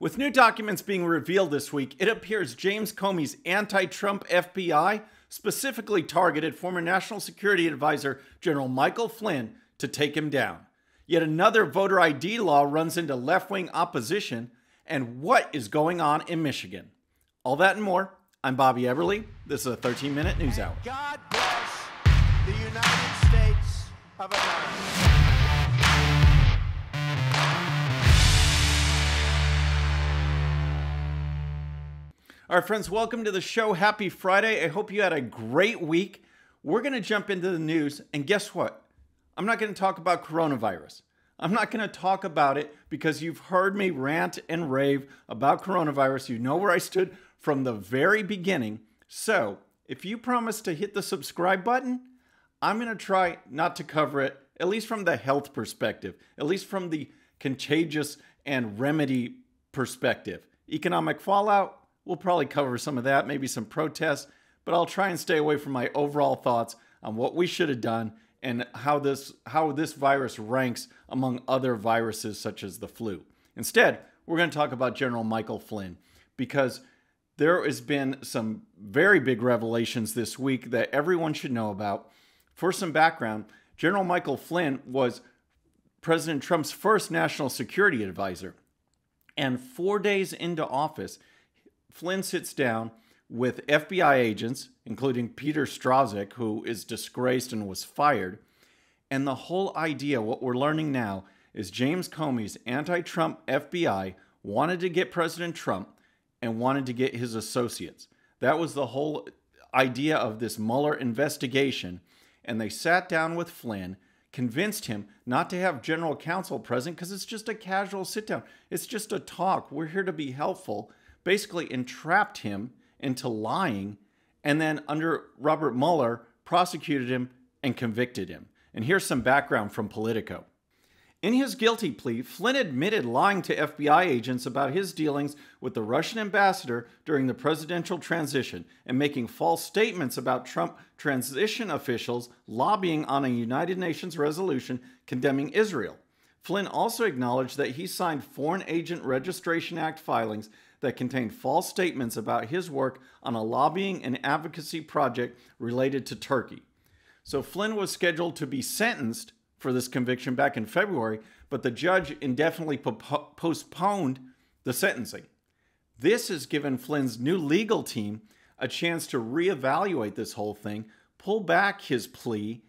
With new documents being revealed this week, it appears James Comey's anti-Trump FBI specifically targeted former National Security Advisor General Michael Flynn to take him down. Yet another voter ID law runs into left-wing opposition, and what is going on in Michigan? All that and more. I'm Bobby Eberle. This is a 13-minute news hour. God bless the United States of America. All right, friends, welcome to the show. Happy Friday. I hope you had a great week. We're going to jump into the news, and guess what? I'm not going to talk about coronavirus. I'm not going to talk about it because you've heard me rant and rave about coronavirus. You know where I stood from the very beginning. So if you promise to hit the subscribe button, I'm going to try not to cover it, at least from the health perspective, at least from the contagious and remedy perspective. Economic fallout, we'll probably cover some of that, maybe some protests, but I'll try and stay away from my overall thoughts on what we should have done and how this virus ranks among other viruses such as the flu. Instead, we're going to talk about General Michael Flynn because there has been some very big revelations this week that everyone should know about. For some background, General Michael Flynn was President Trump's first national security advisor. And 4 days into office, Flynn sits down with FBI agents, including Peter Strzok, who is disgraced and was fired. And the whole idea, what we're learning now, is James Comey's anti-Trump FBI wanted to get President Trump and wanted to get his associates. That was the whole idea of this Mueller investigation. And they sat down with Flynn, convinced him not to have general counsel present because it's just a casual sit down. It's just a talk. We're here to be helpful. Basically entrapped him into lying, and then under Robert Mueller, prosecuted him and convicted him. And here's some background from Politico. In his guilty plea, Flynn admitted lying to FBI agents about his dealings with the Russian ambassador during the presidential transition and making false statements about Trump transition officials lobbying on a United Nations resolution condemning Israel. Flynn also acknowledged that he signed Foreign Agent Registration Act filings that contained false statements about his work on a lobbying and advocacy project related to Turkey. So Flynn was scheduled to be sentenced for this conviction back in February, but the judge indefinitely postponed the sentencing. This has given Flynn's new legal team a chance to reevaluate this whole thing, pull back his plea,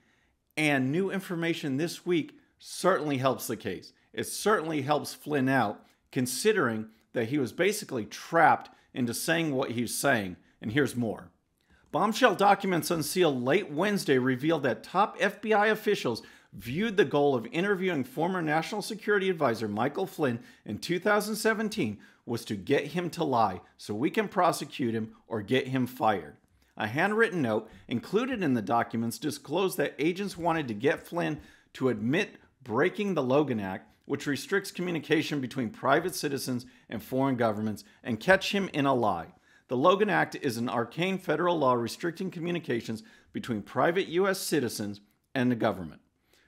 and new information this week certainly helps the case. It certainly helps Flynn out, considering that he was basically trapped into saying what he's saying. And here's more. Bombshell documents unsealed late Wednesday revealed that top FBI officials viewed the goal of interviewing former National Security Advisor Michael Flynn in 2017 was to get him to lie so we can prosecute him or get him fired. A handwritten note included in the documents disclosed that agents wanted to get Flynn to admit breaking the Logan Act, which restricts communication between private citizens and foreign governments, and catch him in a lie. The Logan Act is an arcane federal law restricting communications between private U.S. citizens and the government.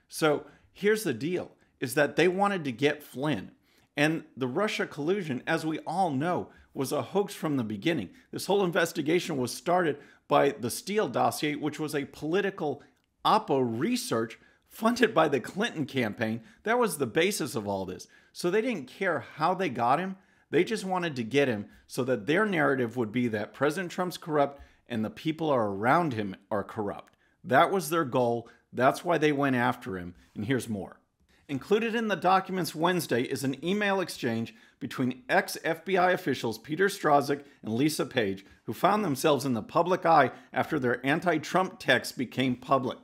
So here's the deal, is that they wanted to get Flynn. And the Russia collusion, as we all know, was a hoax from the beginning. This whole investigation was started by the Steele dossier, which was a political oppo research funded by the Clinton campaign. That was the basis of all this. So they didn't care how they got him. They just wanted to get him so that their narrative would be that President Trump's corrupt and the people around him are corrupt. That was their goal. That's why they went after him. And here's more. Included in the documents Wednesday is an email exchange between ex-FBI officials Peter Strzok and Lisa Page, who found themselves in the public eye after their anti-Trump texts became public.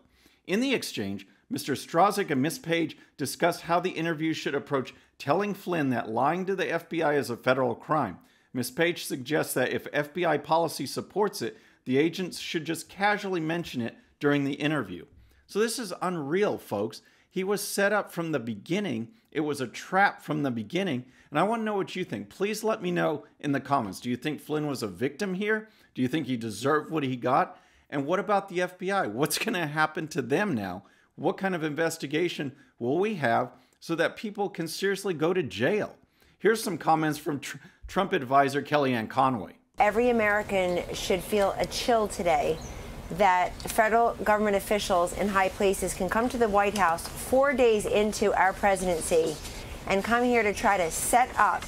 In the exchange, Mr. Strzok and Ms. Page discussed how the interview should approach telling Flynn that lying to the FBI is a federal crime. Ms. Page suggests that if FBI policy supports it, the agents should just casually mention it during the interview. So this is unreal, folks. He was set up from the beginning. It was a trap from the beginning. And I want to know what you think. Please let me know in the comments. Do you think Flynn was a victim here? Do you think he deserved what he got? And what about the FBI? What's going to happen to them now? What kind of investigation will we have so that people can seriously go to jail? Here's some comments from Trump advisor Kellyanne Conway. Every American should feel a chill today that federal government officials in high places can come to the White House 4 days into our presidency and come here to try to set up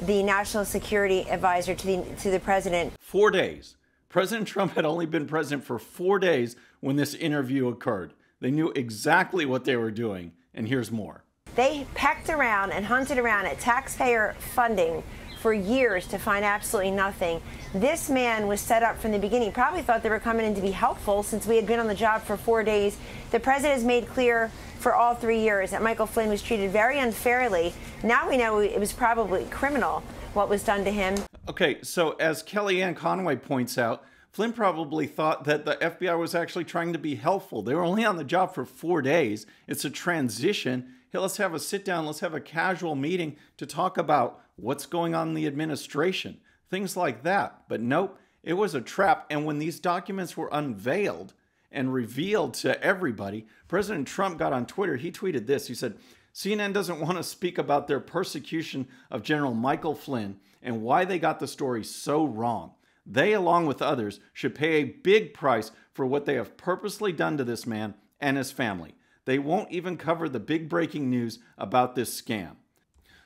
the national security advisor to the president. 4 days. President Trump had only been president for 4 days when this interview occurred. They knew exactly what they were doing, and here's more. They pecked around and hunted around at taxpayer funding for years to find absolutely nothing. This man was set up from the beginning. Probably thought they were coming in to be helpful since we had been on the job for 4 days. The president has made clear for all 3 years that Michael Flynn was treated very unfairly. Now we know it was probably criminal what was done to him. Okay, so as Kellyanne Conway points out, Flynn probably thought that the FBI was actually trying to be helpful. They were only on the job for 4 days. It's a transition. Hey, let's have a sit down. Let's have a casual meeting to talk about what's going on in the administration, things like that. But nope, it was a trap. And when these documents were unveiled and revealed to everybody, President Trump got on Twitter. He tweeted this. He said, CNN doesn't want to speak about their persecution of General Michael Flynn and why they got the story so wrong. They, along with others, should pay a big price for what they have purposely done to this man and his family. They won't even cover the big breaking news about this scam.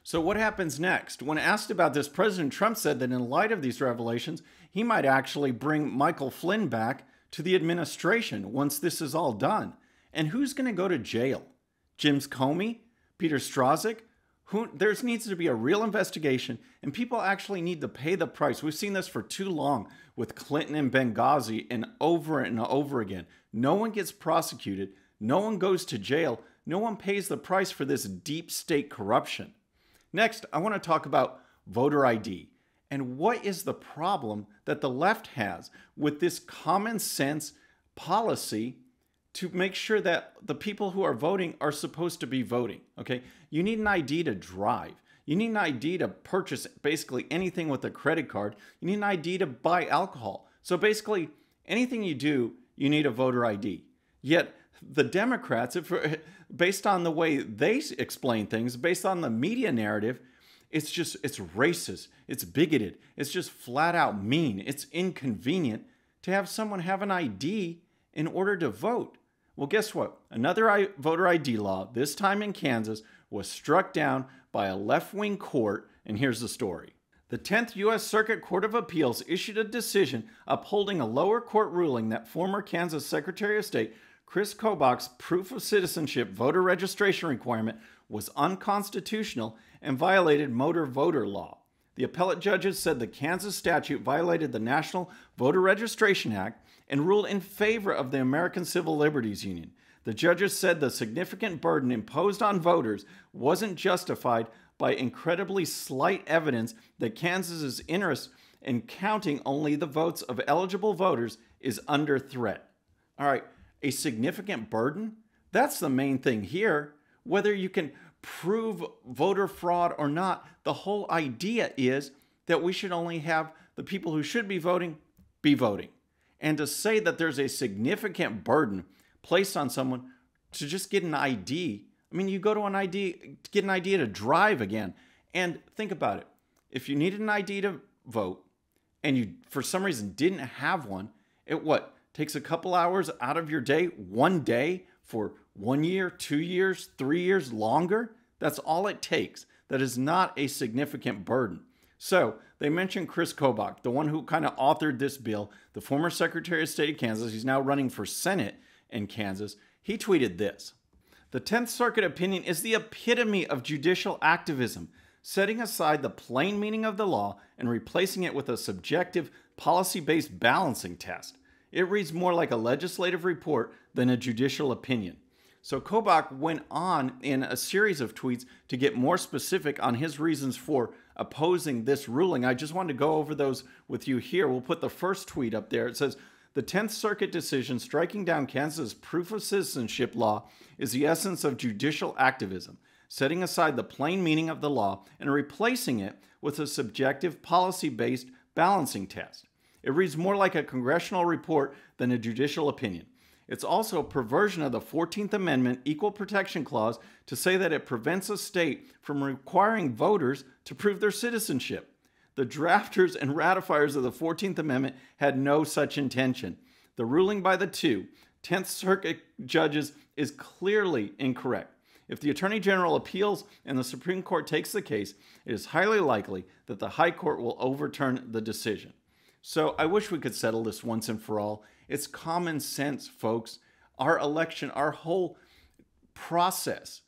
So what happens next? When asked about this, President Trump said that in light of these revelations, he might actually bring Michael Flynn back to the administration once this is all done. And who's going to go to jail? James Comey? Peter Strzok? There needs to be a real investigation, and people actually need to pay the price. We've seen this for too long with Clinton and Benghazi and over again. No one gets prosecuted. No one goes to jail. No one pays the price for this deep state corruption. Next, I want to talk about voter ID and what is the problem that the left has with this common sense policy to make sure that the people who are voting are supposed to be voting, okay? You need an ID to drive. You need an ID to purchase basically anything with a credit card. You need an ID to buy alcohol. So basically, anything you do, you need a voter ID. Yet, the Democrats, based on the way they explain things, based on the media narrative, it's racist, it's bigoted, it's just flat out mean, it's inconvenient to have someone have an ID in order to vote. Well, guess what? Another voter ID law, this time in Kansas, was struck down by a left-wing court, and here's the story. The 10th U.S. Circuit Court of Appeals issued a decision upholding a lower court ruling that former Kansas Secretary of State Chris Kobach's proof of citizenship voter registration requirement was unconstitutional and violated motor voter law. The appellate judges said the Kansas statute violated the National Voter Registration Act and ruled in favor of the American Civil Liberties Union. The judges said the significant burden imposed on voters wasn't justified by incredibly slight evidence that Kansas's interest in counting only the votes of eligible voters is under threat. All right. A significant burden? That's the main thing here. Whether you can prove voter fraud or not, the whole idea is that we should only have the people who should be voting. And to say that there's a significant burden placed on someone to just get an ID, I mean, you go to get an ID to drive again. And think about it. If you needed an ID to vote and you, for some reason, didn't have one, it takes a couple hours out of your day, 1 day for 1 year, 2 years, 3 years, longer. That's all it takes. That is not a significant burden. So they mentioned Chris Kobach, the one who kind of authored this bill, the former Secretary of State of Kansas. He's now running for Senate in Kansas. He tweeted this. The 10th Circuit opinion is the epitome of judicial activism, setting aside the plain meaning of the law and replacing it with a subjective, policy-based balancing test. It reads more like a legislative report than a judicial opinion. So Kobach went on in a series of tweets to get more specific on his reasons for opposing this ruling. I just wanted to go over those with you here. We'll put the first tweet up there. It says, the 10th Circuit decision striking down Kansas' proof of citizenship law is the essence of judicial activism, setting aside the plain meaning of the law and replacing it with a subjective, policy-based balancing test. It reads more like a congressional report than a judicial opinion. It's also a perversion of the 14th Amendment Equal Protection Clause to say that it prevents a state from requiring voters to prove their citizenship. The drafters and ratifiers of the 14th Amendment had no such intention. The ruling by the 10th Circuit judges is clearly incorrect. If the Attorney General appeals and the Supreme Court takes the case, it is highly likely that the High Court will overturn the decision. So I wish we could settle this once and for all. It's common sense, folks. Our election, our whole process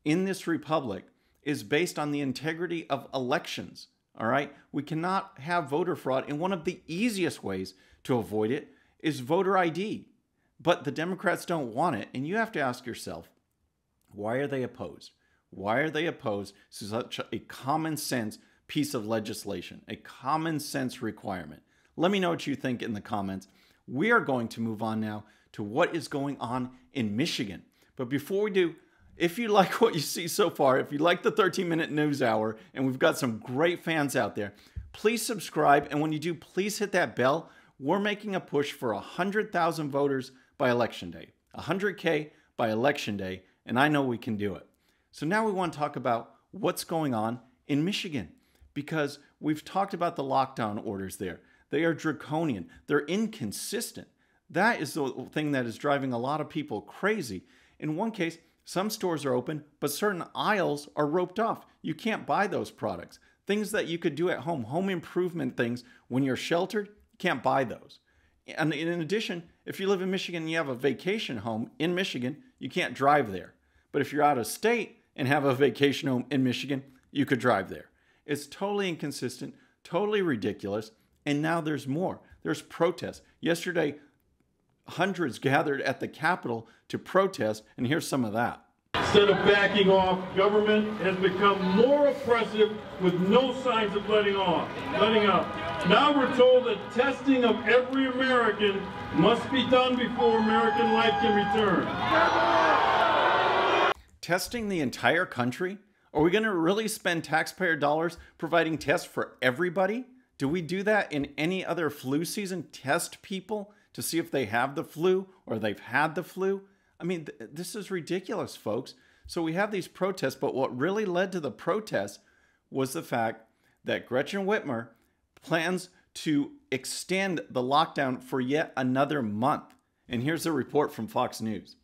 in this republic is based on the integrity of elections, all right? We cannot have voter fraud, and one of the easiest ways to avoid it is voter ID. But the Democrats don't want it, and you have to ask yourself, why are they opposed? Why are they opposed to such a common sense piece of legislation, a common sense requirement? Let me know what you think in the comments. We are going to move on now to what is going on in Michigan. But before we do, if you like what you see so far, if you like the 13-minute news hour, and we've got some great fans out there, please subscribe. And when you do, please hit that bell. We're making a push for 100,000 voters by Election Day, 100K by Election Day, and I know we can do it. So now we want to talk about what's going on in Michigan, because we've talked about the lockdown orders there. They are draconian. They're inconsistent. That is the thing that is driving a lot of people crazy. In one case, some stores are open, but certain aisles are roped off. You can't buy those products. Things that you could do at home, home improvement things, when you're sheltered, you can't buy those. And in addition, if you live in Michigan and you have a vacation home in Michigan, you can't drive there. But if you're out of state and have a vacation home in Michigan, you could drive there. It's totally inconsistent, totally ridiculous. And now there's more. There's protests. Yesterday, hundreds gathered at the Capitol to protest, and here's some of that. Instead of backing off, government has become more oppressive with no signs of letting up. Now we're told that testing of every American must be done before American life can return. Testing the entire country? Are we going to really spend taxpayer dollars providing tests for everybody? Do we do that in any other flu season? Test people to see if they have the flu or they've had the flu? I mean, this is ridiculous, folks. So we have these protests, but what really led to the protests was the fact that Gretchen Whitmer plans to extend the lockdown for yet another month. And here's a report from Fox News.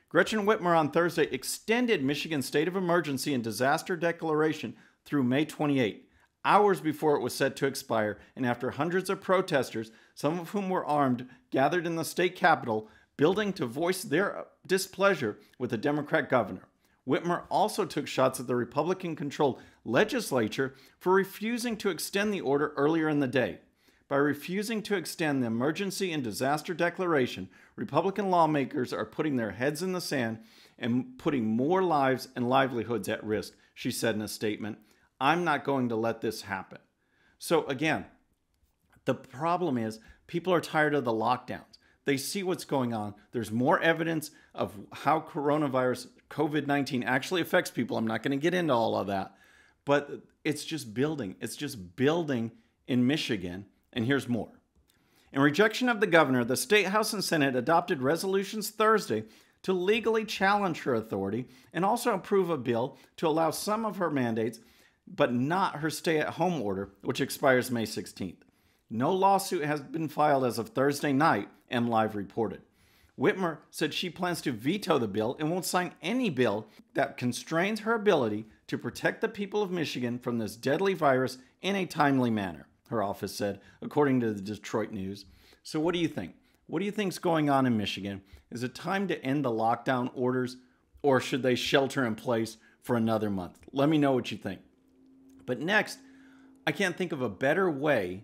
Gretchen Whitmer on Thursday extended Michigan's state of emergency and disaster declaration through May 28, hours before it was set to expire, and after hundreds of protesters, some of whom were armed, gathered in the state capitol building to voice their displeasure with the Democrat governor. Whitmer also took shots at the Republican-controlled legislature for refusing to extend the order earlier in the day. By refusing to extend the emergency and disaster declaration, Republican lawmakers are putting their heads in the sand and putting more lives and livelihoods at risk, she said in a statement. I'm not going to let this happen. So again, the problem is people are tired of the lockdowns. They see what's going on. There's more evidence of how coronavirus, COVID-19 actually affects people. I'm not going to get into all of that, but it's just building. It's just building in Michigan. And here's more. In rejection of the governor, the State House and Senate adopted resolutions Thursday to legally challenge her authority and also approve a bill to allow some of her mandates, but not her stay-at-home order, which expires May 16th. No lawsuit has been filed as of Thursday night, MLive reported. Whitmer said she plans to veto the bill and won't sign any bill that constrains her ability to protect the people of Michigan from this deadly virus in a timely manner, her office said, according to the Detroit News. So what do you think? What do you think's going on in Michigan? Is it time to end the lockdown orders, or should they shelter in place for another month? Let me know what you think. But next, I can't think of a better way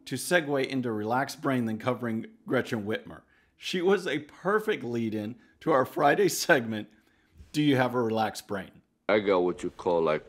to segue into Relaxed Brain than covering Gretchen Whitmer. She was a perfect lead-in to our Friday segment, Do You Have a Relaxed Brain? I got what you call, a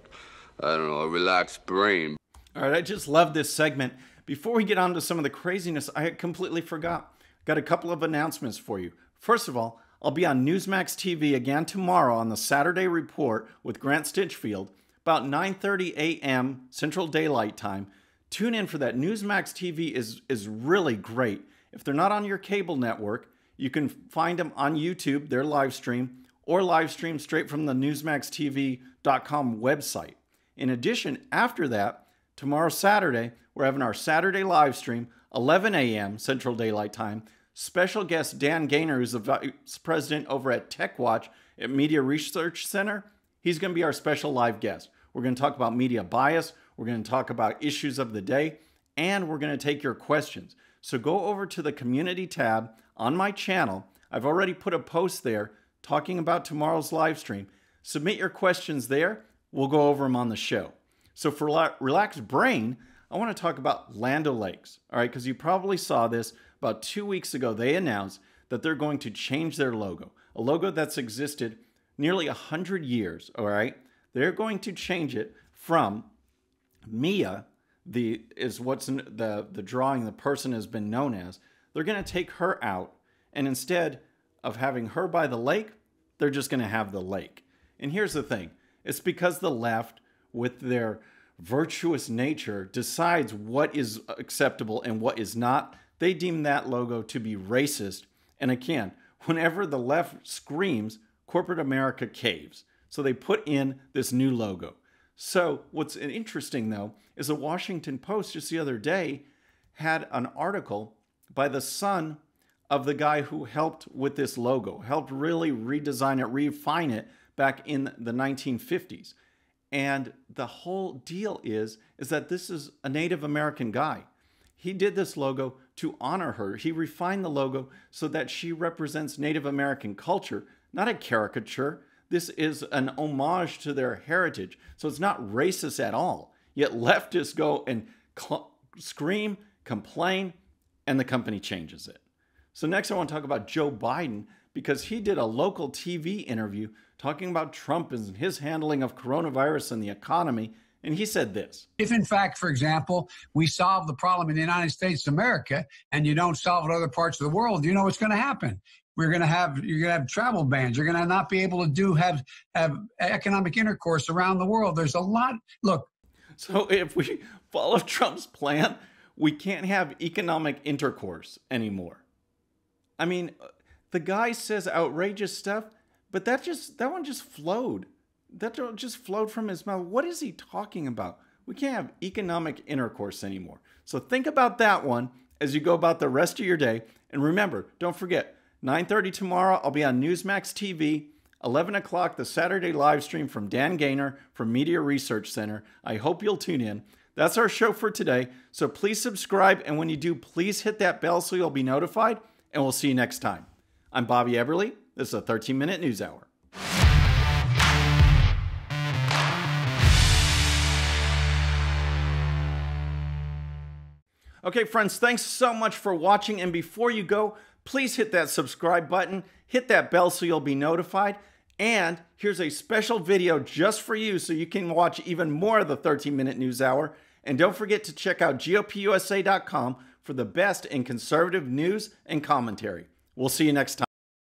relaxed brain. All right, I just love this segment. Before we get on to some of the craziness, I had completely forgot. Got a couple of announcements for you. First of all, I'll be on Newsmax TV again tomorrow on the Saturday Report with Grant Stinchfield, about 9:30 a.m. Central Daylight Time. Tune in for that. Newsmax TV is really great. If they're not on your cable network, You can find them on YouTube, their live stream, or live stream straight from the newsmaxtv.com website. In addition, after that, tomorrow Saturday, we're having our Saturday live stream, 11 a.m. Central Daylight Time. Special guest Dan Gaynor, who's the vice president over at TechWatch at Media Research Center. He's going to be our special live guest. We're going to talk about media bias. We're going to talk about issues of the day, and we're going to take your questions. So go over to the community tab on my channel. I've already put a post there talking about tomorrow's live stream. Submit your questions there. We'll go over them on the show. So for Relaxed Brain, I want to talk about Land O'Lakes. All right, because you probably saw this about 2 weeks ago. They announced that they're going to change their logo, a logo that's existed nearly 100 years. All right, they're going to change it from Mia, the drawing the person has been known as. They're going to take her out, and instead of having her by the lake, they're just going to have the lake. And here's the thing. It's because the left, with their virtuous nature, decides what is acceptable and what is not. They deem that logo to be racist. And again, whenever the left screams, corporate America caves. So they put in this new logo. So what's interesting, though, is the Washington Post just the other day had an article by the son of the guy who helped with this logo, helped really redesign it, refine it back in the 1950s. And the whole deal is that this is a Native American guy. He did this logo to honor her. He refined the logo so that she represents Native American culture, not a caricature. This is an homage to their heritage. So it's not racist at all. Yet leftists go and scream, complain, and the company changes it. So next I want to talk about Joe Biden, because he did a local TV interview talking about Trump and his handling of coronavirus and the economy. And he said this. If, in fact, for example, we solve the problem in the United States of America and you don't solve it in other parts of the world, you know what's going to happen. You're going to have travel bans. You're going to not be able to have economic intercourse around the world. There's a lot. Look. So if we follow Trump's plan, we can't have economic intercourse anymore. I mean, the guy says outrageous stuff, but that one just flowed. That just flowed from his mouth. What is he talking about? We can't have economic intercourse anymore. So think about that one as you go about the rest of your day. And remember, don't forget, 9:30 tomorrow, I'll be on Newsmax TV. 11 o'clock, the Saturday live stream from Dan Gaynor from Media Research Center. I hope you'll tune in. That's our show for today. So please subscribe. And when you do, please hit that bell so you'll be notified. And we'll see you next time. I'm Bobby Eberle. This is a 13-minute news hour. Okay, friends, thanks so much for watching. And before you go, please hit that subscribe button, hit that bell so you'll be notified. And here's a special video just for you so you can watch even more of the 13-minute news hour. And don't forget to check out GOPUSA.com for the best in conservative news and commentary. We'll see you next time.